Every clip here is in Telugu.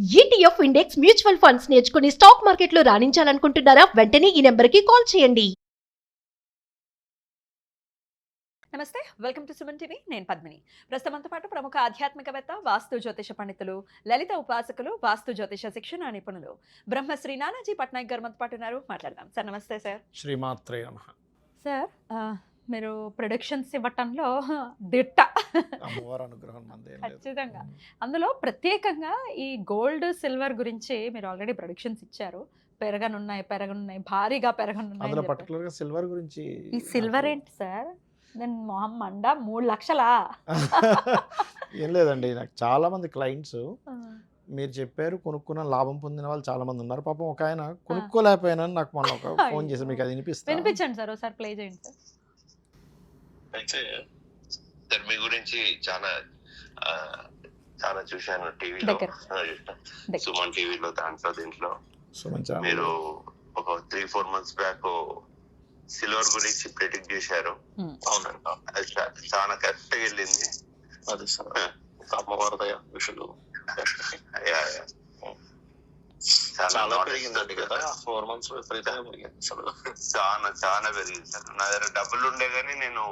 ఈటీఎఫ్ ఇండెక్స్ మ్యూచువల్ ఫండ్స్ నేర్చుకుని స్టాక్ మార్కెట్లో రాణించాలనుకుంటున్నారా? వెంటనే ఈ నెంబర్కి కాల్ చేయండి. నమస్తే, వెల్కమ్ టు సుమన్ టీవీ. నేను పద్మిని. ప్రస్తుతంతో పాటు ప్రముఖ ఆధ్యాత్మికవేత్త, వాస్తు జ్యోతిష పండితులు, లలిత ఉపాసకులు, వాస్తు జ్యోతిష శిక్షణ నిపుణులు బ్రహ్మశ్రీ నానాజీ పట్నాయక్ గారు మనతో పాటు ఉన్నారు. మాట్లాడదాం. సార్ నమస్తే. సార్ శ్రీమాత్రే నమః. సార్ మీరు ప్రొడక్షన్స్ ఇవ్వటంలో దిట్ట. అమ్మవారి అనుగ్రహం మంది ఏం లేదు. ఖచ్చితంగా. అందులో ప్రత్యేకంగా ఈ గోల్డ్ సిల్వర్ గురించి మీరు ఆల్రెడీ ప్రొడక్షన్స్ ఇచ్చారు. పెరగనున్నాయి, భారీగా పెరగనున్నాయి. అందులో పర్టికులర్ గా సిల్వర్ గురించి ఈ సిల్వర్ ఏంటి సార్? నేను మొహం మండ 3 లక్షలా? ఏం లేదండి, నాకు చాలా మంది క్లయింట్స్ మీరు చెప్పారు కొనుక్కున్న లాభం పొందిన వాళ్ళు చాలా మంది ఉన్నారు. పాపం ఒక ఆయన కొనుక్కోలేకపోయినా నాకు మొన్న ఒక ఫోన్ చేసి మీకు అది వినిపించండి సార్, ఒకసారి ప్లే చేయండి సార్. అయితే సార్ మీ గురించి చాలా చాలా చూశాను టీవీలో, సుమన్ టీవీలో, దీంట్లో మీరు ఒక 3-4 months బ్యాక్ సిల్వర్ గురించి ప్రెడిక్ట్ చేశారు. అది చాలా కరెక్ట్ గా వెళ్ళింది. అది సార్ అమ్మవారి దయ విషయాలు చాలా పెరిగిందండి కదా. 4 months విపరీతంగా పెరిగింది అసలు. చాలా పెరిగింది సార్. నా దగ్గర డబ్బులు ఉండే గానీ నేను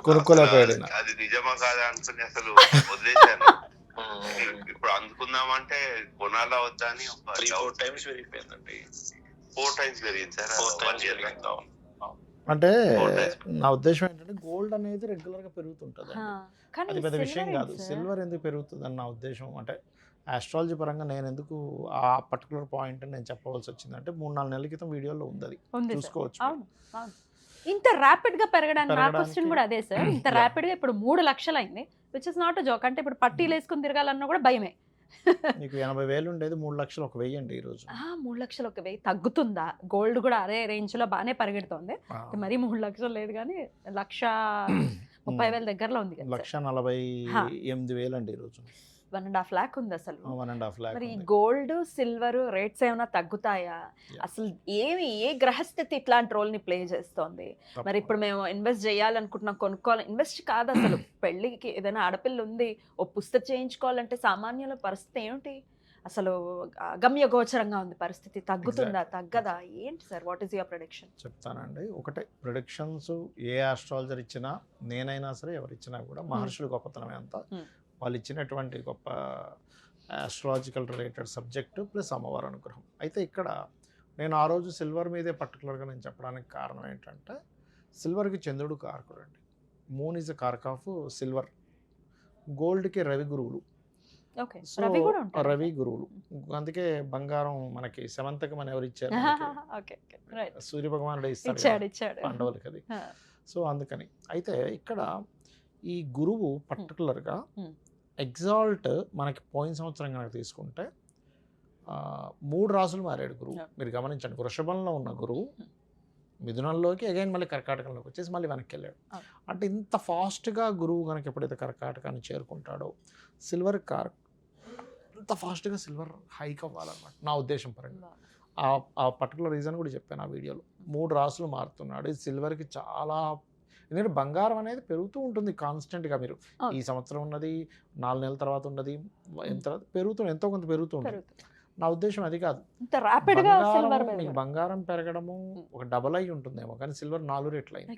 కొనుక్కోలేకపోయాడు. అది నిజమా కాదా అనుకుని అసలు వదిలేశాను. ఇప్పుడు అందుకుందామంటే కొనాలా వద్దా అని 3-4 times పెరిగిపోయిందండి. 4 times పెరిగింది సార్. 4 times పెరిగింది. అంటే నా ఉద్దేశం ఏంటంటే గోల్డ్ అనేది రెగ్యులర్ గా పెరుగుతుంటది, అది పెద్ద విషయం కాదు. సిల్వర్ ఎందుకు పెరుగుతుంది అని నా ఉద్దేశం. అంటే ఆస్ట్రాలజీ పరంగా నేను ఎందుకు ఆ పర్టికులర్ పాయింట్ నేను చెప్పవలసి వచ్చిందంటే 3-4 నెలల క్రితం వీడియోలో ఉంది, అది చూసుకోవచ్చు. ఇంత ర్యాపిడ్ గా పెరగడానికి నా క్వశ్చన్ కూడా అదే సార్. ఇంత ర్యాపిడ్ గా ఇప్పుడు 3 లక్షలు అయింది, విచ్ ఇస్ నాట్ జోక్. అంటే ఇప్పుడు పట్టీలు వేసుకుని తిరగాలన్నా కూడా భయమే. మీకు 80,000 ఉండేది 3 లక్షలు 1,000 అండి ఈ రోజు. 3 లక్షలు 1,000 తగ్గుతుందా? గోల్డ్ కూడా అదే రేంజ్ లో బాగానే పరిగెడుతోంది. మరి 3 లక్షలు లేదు కానీ 1,30,000 దగ్గరలో ఉంది. 1,48,000 అండి ఈ రోజు. 1.5 lakh ఉంది అసలు. 1.5 lakh. మరి గోల్డ్ సిల్వర్ రేట్స్ ఏమైనా తగ్గుతాయా? అసలు ఏ గ్రహస్థితి ఇట్లాంటి రోల్ ని ప్లే చేస్తోంది? మరి ఇప్పుడు మేము ఇన్వెస్ట్ చేయాలనుకుంటున్నాం, కొనుక్కోవాలి. ఇన్వెస్ట్ కాదు అసలు, పెళ్ళికి ఏదైనా ఆడపిల్ల ఉంది, ఓ పుస్తక చేయించుకోవాలంటే సామాన్యుల పరిస్థితి ఏమిటి? అసలు గమ్య గోచరంగా ఉంది పరిస్థితి. తగ్గుతుందా, తగ్గదా? ఏంటి sir, what is your prediction? చెప్తానండి. ఒకటే, ప్రొడిక్షన్స్ ఏ ఆస్ట్రాలజర్ ఇచ్చినా, నేనైనా సరే ఎవరు ఇచ్చినా కూడా మహర్షులు గొప్పతనమే అంతా. వాళ్ళు ఇచ్చినటువంటి గొప్ప ఆస్ట్రాలజికల్ రిలేటెడ్ సబ్జెక్టు ప్లస్ అమ్మవారి అనుగ్రహం. అయితే ఇక్కడ నేను ఆ రోజు సిల్వర్ మీదే పర్టికులర్గా నేను చెప్పడానికి కారణం ఏంటంటే, సిల్వర్కి చంద్రుడు కారకుడు అండి. Moon is a karak of silver. గోల్డ్కి రవి గురువులు. రవి గురువులు. అందుకే బంగారం మనకి సెవంతకం అని ఎవరు ఇచ్చారు? సూర్య భగవానుడు ఇస్తాడు పాండవులకి అది. సో అందుకని అయితే ఇక్కడ ఈ గురువు పర్టికులర్గా ఎగ్జాల్ట్ మనకి పోయిన సంవత్సరం కనుక తీసుకుంటే 3 రాసులు మారాడు గురువు. మీరు గమనించండి, వృషభంలో ఉన్న గురువు మిథునంలోకి అగైన్ మళ్ళీ కర్కాటకంలోకి వచ్చేసి మళ్ళీ వెనక్కి వెళ్ళాడు. అంటే ఇంత ఫాస్ట్గా గురువు కనుక ఎప్పుడైతే కర్కాటకాన్ని చేరుకుంటాడో సిల్వర్ ఇంత ఫాస్ట్గా సిల్వర్ హైక్ అవ్వాలన్నమాట నా ఉద్దేశం పరంగా. ఆ పర్టికులర్ రీజన్ కూడా చెప్పాను ఆ వీడియోలో. 3 రాసులు మారుతున్నాడు. ఇది సిల్వర్కి చాలా, ఎందుకంటే బంగారం అనేది పెరుగుతూ ఉంటుంది కాన్స్టెంట్గా. మీరు ఈ సంవత్సరం ఉన్నది, 4 నెలల తర్వాత ఉన్నది, పెరుగుతుంది, ఎంతో కొంత పెరుగుతుంది. నా ఉద్దేశం అది కాదు. బంగారం పెరగడము ఒక డబల్ అయి ఉంటుందేమో, కానీ సిల్వర్ 4 రెట్లు అయింది,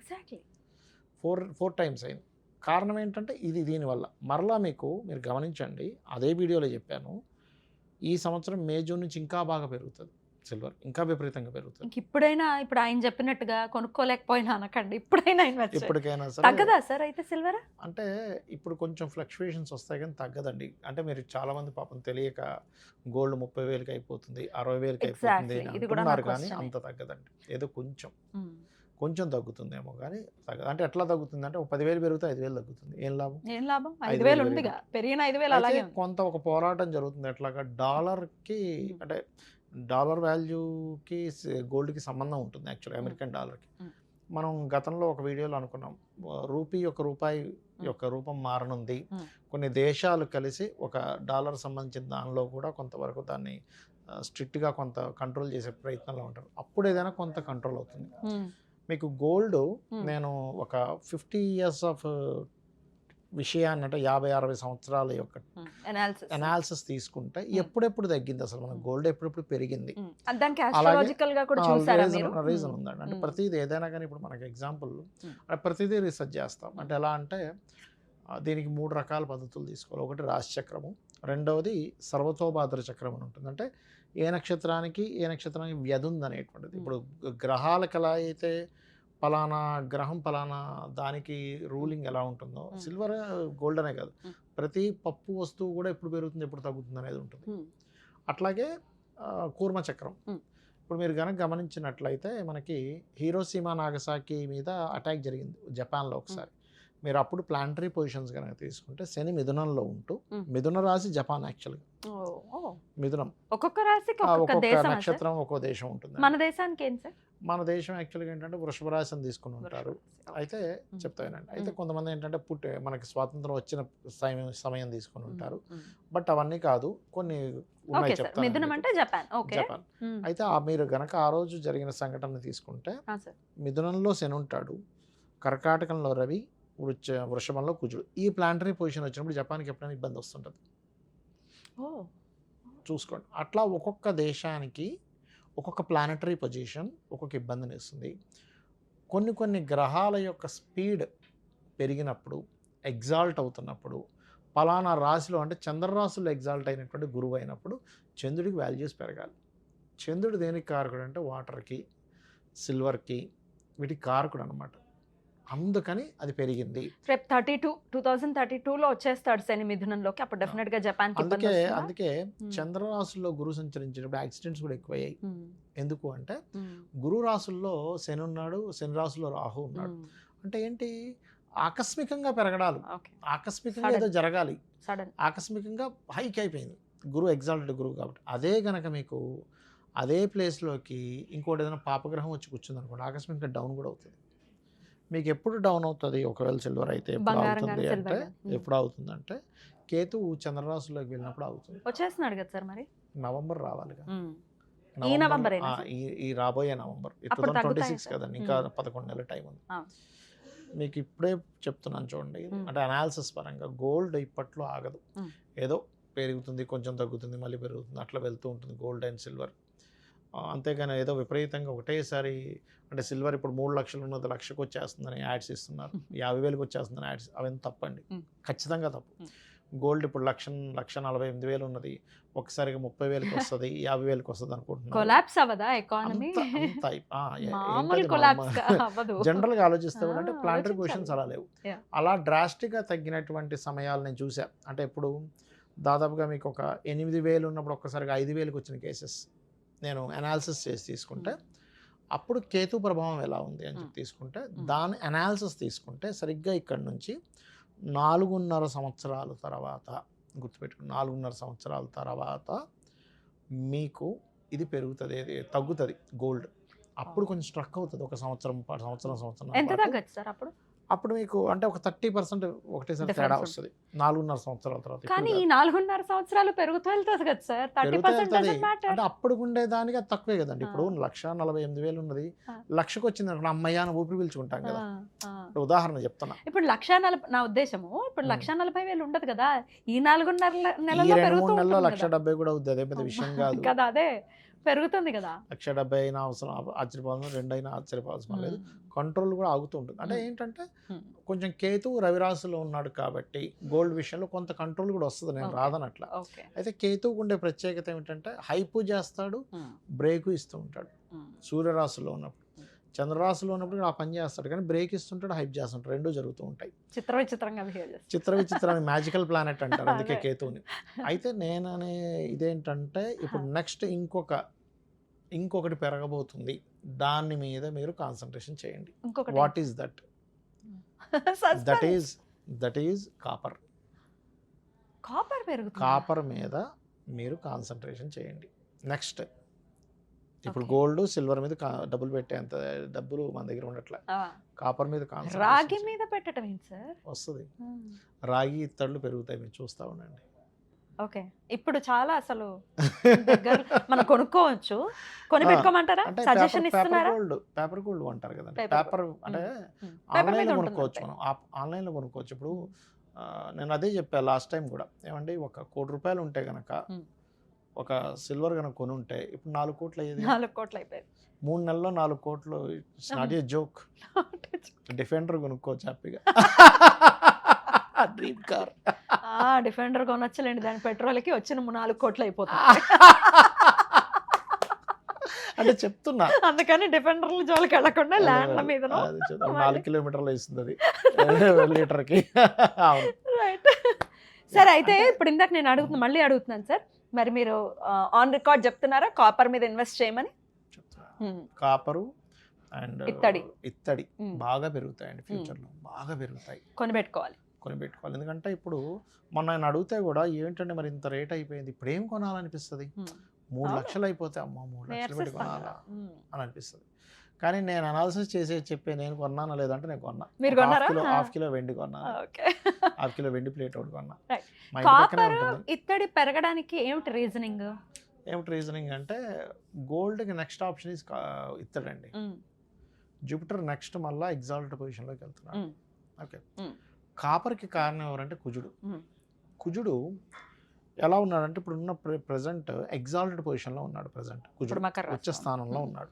4 times అయింది. కారణం ఏంటంటే ఇది దీనివల్ల. మరలా మీరు గమనించండి, అదే వీడియోలో చెప్పాను, ఈ సంవత్సరం మే జూన్ నుంచి ఇంకా బాగా పెరుగుతుంది సిల్వర్, ఇంకా విపరీతంగా పెరుగుతుంది. ఇప్పుడైనా, ఇప్పుడు ఆయన చెప్పినట్టుగా కొనుక్కోలేకపోయినా అనకండి, ఇప్పటికైనా సరే తగ్గదా సార్? అయితే సిల్వర్ అంటే ఇప్పుడు కొంచెం ఫ్లక్చువేషన్స్ వస్తాయి కానీ తగ్గదండి. అంటే మీరు చాలా మంది పాపం తెలియక గోల్డ్ 30,000కి అయిపోతుంది, 60,000కి అయిపోతుంది అంటున్నారు, కానీ అంత తగ్గదండి. ఏదో కొంచెం తగ్గుతుందేమో కానీ తగ్గదు. అంటే ఎట్లా తగ్గుతుంది అంటే, 10,000 పెరిగితే 5,000 తగ్గుతుంది. ఏం లాభం? 5,000 ఉందిగా, పెరిగిన 5,000 అలాగే కొంత ఒక పోరాటం జరుగుతుంది. ఎట్లాగా డాలర్కి, అంటే డాలర్ వాల్యూకి గోల్డ్కి సంబంధం ఉంటుంది యాక్చువల్లీ, అమెరికన్ డాలర్కి. మనం గతంలో ఒక వీడియోలో అనుకున్నాం, రూపాయి యొక్క రూపం మారనుంది. కొన్ని దేశాలు కలిసి ఒక డాలర్ సంబంధించిన దానిలో కూడా కొంతవరకు దాన్ని స్ట్రిక్ట్గా కొంత కంట్రోల్ చేసే ప్రయత్నంలో ఉంటారు. అప్పుడు ఏదైనా కొంత కంట్రోల్ అవుతుంది. మీకు గోల్డ్ నేను ఒక 50 years ఆఫ్ విషయాన్ని అంటే 50-60 సంవత్సరాల యొక్క అనాలిసిస్ అనాలిసిస్ తీసుకుంటే ఎప్పుడెప్పుడు తగ్గింది అసలు మన గోల్డ్ ఎప్పుడెప్పుడు పెరిగింది దానికి ఆస్ట్రాలజికల్ గా కూడా చూసారా మీరు? రీజన్ ఉందండి. అంటే ప్రతిదీ ఏదైనా కానీ ఇప్పుడు మనకి ఎగ్జాంపుల్ ప్రతిదీ రీసెర్చ్ చేస్తాం. అంటే ఎలా అంటే దీనికి 3 రకాల పద్ధతులు తీసుకోవాలి. ఒకటి రాశి చక్రము, రెండవది సర్వతోభాద్ర చక్రం అని ఉంటుంది. అంటే ఏ నక్షత్రానికి వ్యధి ఉంది అనేటువంటిది. ఇప్పుడు గ్రహాలకు ఎలా అయితే పలానా గ్రహం పలానా దానికి రూలింగ్ ఎలా ఉంటుందో సిల్వర్ గోల్డ్ అనే కాదు, ప్రతి పప్పు వస్తువు కూడా ఎప్పుడు పెరుగుతుంది ఎప్పుడు తగ్గుతుంది అనేది ఉంటుంది. అట్లాగే కూర్మ చక్రం. ఇప్పుడు మీరు కనుక గమనించినట్లయితే మనకి హీరోషిమా నాగసాకి మీద అటాక్ జరిగింది జపాన్లో ఒకసారి. మీరు అప్పుడు ప్లానటరీ పొజిషన్స్ కనుక తీసుకుంటే శని మిథునంలో ఉంటూ, మిథున రాశి జపాన్ యాక్చువల్గా మిథునం, ఒక్కొక్క రాశికి ఒక్కొక్క దేశం నక్షత్రం ఒక్కో దేశం ఉంటుంది. మన దేశానికి ఏం సార్? మన దేశం యాక్చువల్గా ఏంటంటే వృషభ రాశిని తీసుకుని ఉంటారు. అయితే చెప్తానండి, అయితే కొంతమంది ఏంటంటే మనకి స్వాతంత్రం వచ్చిన సమయం తీసుకుని ఉంటారు. బట్ అవన్నీ కాదు, కొన్ని ఉన్నాయి చెప్తాను. మిథునం అంటే జపాన్. జపాన్. అయితే మీరు గనక ఆ రోజు జరిగిన సంఘటన తీసుకుంటే మిథునంలో శని ఉంటాడు, కర్కాటకంలో రవి, వృషభంలో కుజుడు. ఈ ప్లానటరీ పొజిషన్ వచ్చినప్పుడు జపాన్కి ఎప్పుడైనా ఇబ్బంది వస్తుంటుంది. చూసుకోండి. అట్లా ఒక్కొక్క దేశానికి ఒక్కొక్క ప్లానటరీ పొజిషన్ ఒక్కొక్క ఇబ్బందిని ఇస్తుంది. కొన్ని గ్రహాల యొక్క స్పీడ్ పెరిగినప్పుడు, ఎగ్జాల్ట్ అవుతున్నప్పుడు, పలానా రాశిలో అంటే చంద్రరాశుల్లో ఎగ్జాల్ట్ అయినటువంటి గురువు అయినప్పుడు చంద్రుడికి వాల్యూస్ పెరగాలి. చంద్రుడు దేనికి కారకుడు అంటే వాటర్కి, సిల్వర్కి, వీటికి కారకుడు అనమాట. అందుకని అది పెరిగింది. రేపు 2032లో వచ్చేస్తాడు శని మిథునంలోకి, అప్పుడు డెఫినెట్ గా జపాన్. అందుకే చంద్రరాశుల్లో గురు సంచరించినప్పుడు యాక్సిడెంట్స్ కూడా ఎక్కువయ్యాయి. ఎందుకు అంటే గురు రాశుల్లో శని ఉన్నాడు, శని రాశుల్లో రాహు ఉన్నాడు. అంటే ఏంటి, ఆకస్మికంగా పెరగడాలు, ఆకస్మికంగా ఏదో జరగాలి, ఆకస్మికంగా హైక్ అయిపోయింది. గురువు ఎగ్జాల్టెడ్ గురువు కాబట్టి. అదే గనక మీకు అదే ప్లేస్లోకి ఇంకోటి ఏదైనా పాపగ్రహం వచ్చి కూర్చుంది అనుకోండి, ఆకస్మికంగా డౌన్ కూడా అవుతుంది. మీకు ఎప్పుడు డౌన్ అవుతుంది ఒకవేళ సిల్వర్ అయితే ఎప్పుడు అవుతుంది అంటే, ఎప్పుడు అవుతుందంటే కేతు చంద్రరాశుల్లోకి వెళ్ళినప్పుడు అవుతుంది. వచ్చేస్తున్నాడు కదా సార్, మరి నవంబర్ రావాలిగా. ఈ రాబోయే నవంబర్ 2026 కదండి, ఇంకా 11 నెలల టైం ఉంది. మీకు ఇప్పుడే చెప్తున్నాను చూడండి. అంటే అనాలిసిస్ పరంగా గోల్డ్ ఇప్పట్లో ఆగదు. ఏదో పెరుగుతుంది, కొంచెం తగ్గుతుంది, మళ్ళీ పెరుగుతుంది, అట్లా వెళ్తూ ఉంటుంది గోల్డ్ అండ్ సిల్వర్. అంతేగాని ఏదో విపరీతంగా ఒకటేసారి అంటే సిల్వర్ ఇప్పుడు 3 లక్షలు ఉన్నది 1 లక్షకు వచ్చేస్తుందని యాడ్స్ ఇస్తున్నారు, 50,000కి వచ్చేస్తుందని యాడ్స్, అవన్నీ తప్పండి, ఖచ్చితంగా తప్పు. గోల్డ్ ఇప్పుడు 1,48,000 ఉన్నది ఒకసారిగా 30,000కి వస్తుంది, 50,000కి వస్తుంది అనుకుంటున్నాను. జనరల్ గా ఆలోచిస్తే అంటే ప్లానటరీ పొజిషన్స్ అలా లేవు. అలా డ్రాస్టిక్ గా తగ్గినటువంటి సమయాలు నేను చూసా. అంటే ఇప్పుడు దాదాపుగా మీకు ఒక 8,000 ఉన్నప్పుడు ఒక్కసారిగా 5,000కి వచ్చిన కేసెస్ నేను అనాలిసిస్ చేసి తీసుకుంటే, అప్పుడు కేతు ప్రభావం ఎలా ఉంది అని చెప్పి తీసుకుంటే, దాని అనాలిసిస్ తీసుకుంటే సరిగ్గా ఇక్కడ నుంచి 4.5 సంవత్సరాల తర్వాత, గుర్తుపెట్టుకుని 4.5 సంవత్సరాల తర్వాత మీకు ఇది పెరుగుతుంది, తగ్గుతుంది గోల్డ్. అప్పుడు కొంచెం స్ట్రక్ అవుతుంది, ఒక సంవత్సరం. ఎంత తగ్గచ్చు సార్ అప్పుడు? అప్పుడు మీకు అంటే ఒక 30% ఒకటేసారి తేడా వస్తుంది 4.5 సంవత్సరాల తర్వాత. కానీ ఈ 4.5 సంవత్సరాలు పెరుగుతూ వెళ్తుంది కదా సార్, 30% అంటే అప్పుడు ఉండేదానికి అది తక్కువే కదండి. ఇప్పుడు 1,48,000 ఉన్నది 1,00,000కి వచ్చింది అనుకో, అమ్మయ్యాన ఊపిరి పీల్చుకుంటాం కదా. ఉదాహరణ చెప్తున్నా. ఇప్పుడు 1,40,000 నా ఉద్దేశము, ఇప్పుడు 1,40,000 ఉండదు కదా, ఈ 4.5 నెలల్లో 2-3 నెలల్లో 1,70,000 కూడా అవుతుంది. అదే పెద్ద విషయం కాదు కదా, అదే పెరుగుతుంది కదా. 1,70,000 అయినా అవసరం ఆశ్చర్యపోవాల్సిన, 2 అయినా ఆశ్చర్యపోవాల్సిన లేదు. కంట్రోల్ కూడా ఆగుతూ ఉంటుంది. అంటే ఏంటంటే కొంచెం కేతు రవిరాశిలో ఉన్నాడు కాబట్టి గోల్డ్ విషయంలో కొంత కంట్రోల్ కూడా వస్తుంది, నేను రాదనట్లా. అయితే కేతువు ఉండే ప్రత్యేకత ఏమిటంటే హైపు చేస్తాడు, బ్రేకు ఇస్తూ ఉంటాడు. సూర్యరాశిలో ఉన్నప్పుడు, చంద్రరాశిలో ఉన్నప్పుడు ఆ పని చేస్తాడు, కానీ బ్రేక్ ఇస్తుంటాడు, హైప్ చేస్తుంటాడు, రెండూ జరుగుతూ ఉంటాయి. చిత్ర విచిత్రాన్ని మ్యాజికల్ ప్లానెట్ అంటారు అందుకే కేతువుని. అయితే నేననే ఇదేంటంటే ఇప్పుడు నెక్స్ట్ ఇంకొకటి పెరగబోతుంది, దాని మీద మీరు కాన్సన్ట్రేషన్ చేయండి. What is that? That is copper. Copper మీద మీరు కాన్సన్ట్రేషన్ చేయండి. నెక్స్ట్ ఇప్పుడు గోల్డ్ సిల్వర్ మీద డబ్బులు పెట్టేంత డబ్బులు మన దగ్గర ఉండట్లే, కాపర్ మీద రాగి మీద పెట్టడం వస్తుంది. రాగి ఇత్తళ్ళు పెరుగుతాయి, మీరు చూస్తా ఉండండి. ఓకే, ఇప్పుడు చాలా అసలు మనం కొనుక్కోవచ్చు, కొని పెట్టుకోమంటారా? సజెషన్ ఇస్తున్నారా? పేపర్ గోల్డ్ అంటారు కదండి. పేపర్ అంటే ఆన్లైన్లో కొనుక్కోవచ్చు, మనం ఆన్లైన్లో కొనుక్కోవచ్చు. ఇప్పుడు నేను అదే చెప్పాను లాస్ట్ టైం కూడా, ఏమండి ఒక ₹1,00,00,000 ఉంటే కనుక ఒక సిల్వర్ కనుక కొని ఉంటే ఇప్పుడు 4 కోట్లు అయ్యేది. 4 కోట్లు అయిపోయింది. 3 నెలల్లో 4 కోట్లు. It's not a joke. Defender కొనుక్కోవచ్చు హ్యాపీగా. Dream car. డిఫెండర్ కొనొచ్చలేండి, దాని పెట్రోల్కి వచ్చిన 4 కోట్లు అయిపోతుంది. అంటే చెప్తున్నా, అందుకని డిఫెండర్ల జోలికి వెళ్ళకుండా ల్యాండ్ల మీద 4 కిలోమీటర్లు వేస్తుంది అది లీటర్కి. అవును. రైట్. సరే, అయితే ఇప్పుడు ఇందాక నేను మళ్ళీ అడుగుతున్నాను సార్, మరి మీరు ఆన్ రికార్డ్ చెప్తున్నారా కాపర్ మీద ఇన్వెస్ట్ చేయమని? కాపరు అండ్ ఇత్తడి బాగా పెరుగుతాయండి ఫ్యూచర్లో, బాగా పెరుగుతాయి. కొనిపెట్టుకోవాలి. ఎందుకంటే ఇప్పుడు మొన్న ఆయన అడిగితే కూడా ఏంటంటే మరి ఇంత రేట్ అయిపోయింది, ఇప్పుడు ఏం కొనాలనిపిస్తుంది? 3 లక్షలు అయిపోతే అమ్మ 3 లక్షలు పెట్టి కొనాలా అని అనిపిస్తుంది. కానీ నేను అనాలిసిస్ చెప్పే నేను కొన్నానా లేదంటే నేను కొన్నా. మీరు కొన్నారా? హాఫ్ కిలో వెండి కొన్నాను. హాఫ్ కిలో వెండి ప్లేట్ ఒకటి కొన్నా. కాపర్ ఇత్తడి పెరగడానికి ఏమిటి రీజనింగ్? అంటే గోల్డ్కి నెక్స్ట్ ఆప్షన్ ఇస్ ఇత్తడండి. జూపిటర్ నెక్స్ట్ మళ్ళీ ఎగ్జాల్ట్ పొజిషన్లోకి వెళ్తున్నాడు. ఓకే. కాపర్కి కారణం ఎవరంటే కుజుడు. కుజుడు ఎలా ఉన్నాడంటే ఇప్పుడు ఉన్న ప్రెజెంట్ ఎగ్జాల్టెడ్ పొజిషన్లో ఉన్నాడు. ప్రెజెంట్ కుజుడు ఉచ్చ స్థానంలో ఉన్నాడు.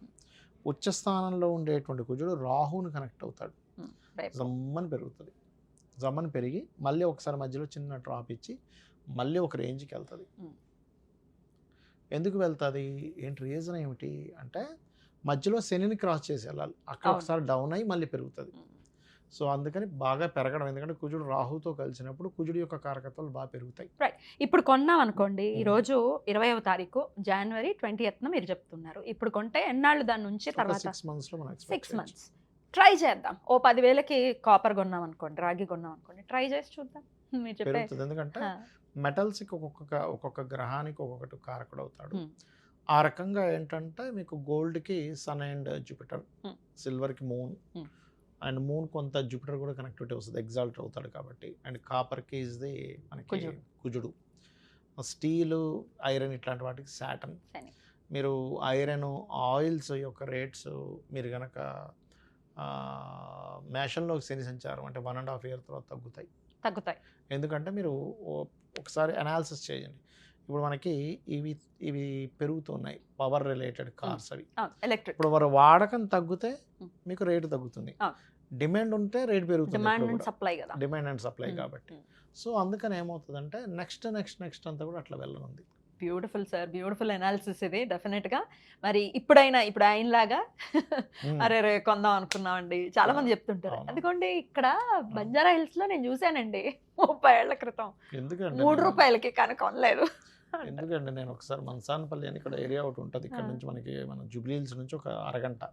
ఉచ్చ స్థానంలో ఉండేటువంటి కుజుడు రాహుని కనెక్ట్ అవుతాడు. జమ్మని పెరుగుతుంది. జమ్మని పెరిగి మళ్ళీ ఒకసారి మధ్యలో చిన్న డ్రాప్ ఇచ్చి మళ్ళీ ఒక రేంజ్కి వెళ్తుంది. ఎందుకు వెళ్తుంది? ఏంటి రీజన్ ఏమిటి అంటే మధ్యలో శనిని క్రాస్ చేసి వెళ్ళాలి. అక్కడ ఒకసారి డౌన్ అయ్యి మళ్ళీ పెరుగుతుంది. సో అందుకని బాగా పెరగడం, ఎందుకంటే కుజుడు రాహుతో కలిసినప్పుడు కుజుడు యొక్క కారకత్వాలు బాగా పెరుగుతాయి. రైట్. ఇప్పుడు కొన్నాం అనుకోండి, ఈరోజు 20వ తారీఖు జనవరి 20th మీరు చెప్తున్నారు. ఇప్పుడు కొంటే ఎన్నాళ్ళు దాని నుంచి తర్వాత 6 monthsలో మనం 6 months ట్రై చేద్దాం. ఓ 10,000కి కాపర్ కొన్నాం అనుకోండి, రాగి కొన్నాం అనుకోండి, ట్రై చేసి చూద్దాం. మీరు చెప్పే పెరుగుతుంది. ఎందుకంటే మెటల్స్కి ఒక్కొక్క గ్రహానికి ఒక్కొక్కటి కారకుడు అవుతాడు. ఆ రకంగా ఏంటంటే మీకు గోల్డ్కి సన్ అండ్ జూపిటర్, సిల్వర్కి మూన్, అండ్ మూన్ కొంత జూపిటర్ కూడా కనెక్టివిటీ వస్తుంది, ఎగ్జాల్ట్ అవుతాడు కాబట్టి. అండ్ కాపర్కి ఇస్ ది మనకి కుజుడు. స్టీలు, ఐరన్ ఇట్లాంటి వాటికి సాటర్న్. మీరు ఐరన్ ఆయిల్స్ యొక్క రేట్స్ మీరు కనుక మేషంలోకి శని సంచారం అంటే 1.5 year తర్వాత తగ్గుతాయి. ఎందుకంటే మీరు ఒకసారి అనాలిసిస్ చేయండి. ఇప్పుడు మనకి ఇవి పెరుగుతున్నాయి, పవర్ రిలేటెడ్ కార్స్ అవి. ఇప్పుడు వారు వాడకం తగ్గితే మీకు రేటు తగ్గుతుంది, డిమాండ్ ఉంటే రేట్ పెరుగుతుంది. డిమాండ్ అండ్ సప్లై కాబట్టి. సో అందుకని ఏమవుతుందంటే నెక్స్ట్ అంతా కూడా అట్లా వెళ్ళనుంది. బ్యూటిఫుల్ సార్, బ్యూటిఫుల్ అనాలిసిస్ ఇది డెఫినెట్గా. మరి ఇప్పుడు ఆయనలాగా అరే కొందాం అనుకున్నామండి చాలా మంది చెప్తుంటారు. అందుకోండి ఇక్కడ బంజారా హిల్స్ లో నేను చూశానండి 30 ఏళ్ల క్రితం, ఎందుకంటే 3 రూపాయలకి కానీ కొనలేదు. ఎందుకంటే నేను ఒకసారి మనసానపల్లి అని ఇక్కడ ఏరియా ఒకటి ఉంటుంది, ఇక్కడ నుంచి మనకి మన జూబ్లీ హిల్స్ నుంచి ఒక అరగంట.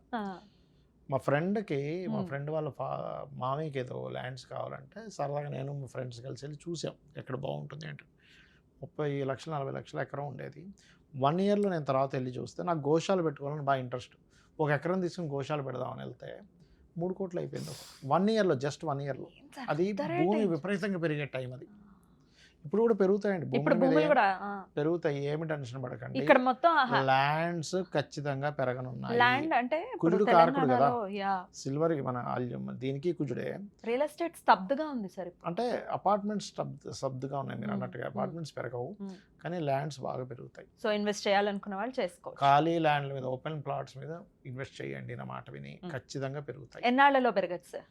మా ఫ్రెండ్ వాళ్ళ మామయ్యకి ఏదో ల్యాండ్స్ కావాలంటే సరదాగా నేను మా ఫ్రెండ్స్ కలిసి వెళ్ళి చూసాం ఎక్కడ బాగుంటుంది అంటే. 30 లక్షలు 40 లక్షల ఎకరం ఉండేది. 1 yearలో నేను తర్వాత వెళ్ళి చూస్తే నాకు గోశాల పెట్టుకోవాలని బాగా ఇంట్రెస్ట్. 1 ఎకరం తీసుకుని గోశాల పెడదామని వెళ్తే 3 కోట్లు అయిపోయింది 1 yearలో, జస్ట్ 1 yearలో. అది భూమి విపరీతంగా పెరిగే టైం అది. ఇప్పుడు కూడా పెరుగుతాయండి, భూములు కూడా పెరుగుతాయి, ఏమి టెన్షన్ పడకండి. ఇక్కడ మొత్తం ల్యాండ్స్ ఖచ్చితంగా పెరగనున్నాయి. ల్యాండ్ అంటే కుజుడు కారకుడు కదా, సిల్వర్ మన దీనికి కుజుడే. రియల్ ఎస్టేట్ స్తబ్దుగా ఉంది సార్. అంటే అపార్ట్మెంట్స్ స్తబ్దుగా ఉన్నాయి మీరు అన్నట్టుగా. అపార్ట్మెంట్స్ పెరగవు కానీ ల్యాండ్స్ బాగా పెరుగుతాయి. సో ఇన్వెస్ట్ చేయాలనుకున్న వాళ్ళు చేసుకోవచ్చు. ఖాళీ ల్యాండ్ల మీద, ఓపెన్ ప్లాట్స్ మీద ఇన్వెస్ట్ చేయండి నా మాట విని, ఖచ్చితంగా పెరుగుతాయి. ఎన్నాళ్లలో పెరగచ్చు సార్?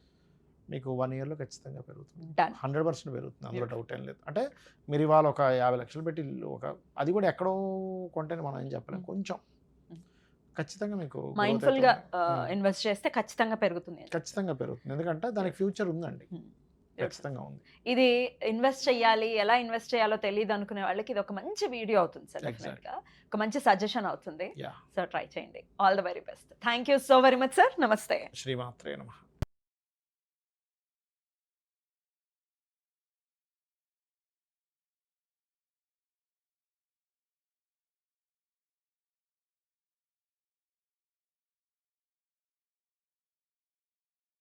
మీకు 1 yearలో ఖచ్చితంగా పెరుగుతుంది, 100% పెరుగుతుంది, అందులో డౌట్ ఏం లేదు. అంటే మీరు ఇవాళ ఒక 50 లక్షలు పెట్టి అది కూడా ఎక్కడో కొంటేనే మనం ఏం చెప్పలేము, కొంచెం ఖచ్చితంగా మీకు మైండ్ఫుల్గా ఇన్వెస్ట్ చేస్తే ఖచ్చితంగా పెరుగుతుంది. ఎందుకంటే దానికి ఫ్యూచర్ ఉందండి, ఖచ్చితంగా ఉంది. ఇది ఇన్వెస్ట్ చేయాలి, ఎలా ఇన్వెస్ట్ చేయాలో తెలియదు అనుకునే వాళ్ళకి ఇది ఒక మంచి వీడియో అవుతుంది సార్, డెఫినెట్గా ఒక మంచి సజెషన్ అవుతుంది. సో ట్రై చేయండి. All the very best. Thank you so very much sir. నమస్తే. శ్రీమాత్రే నమః.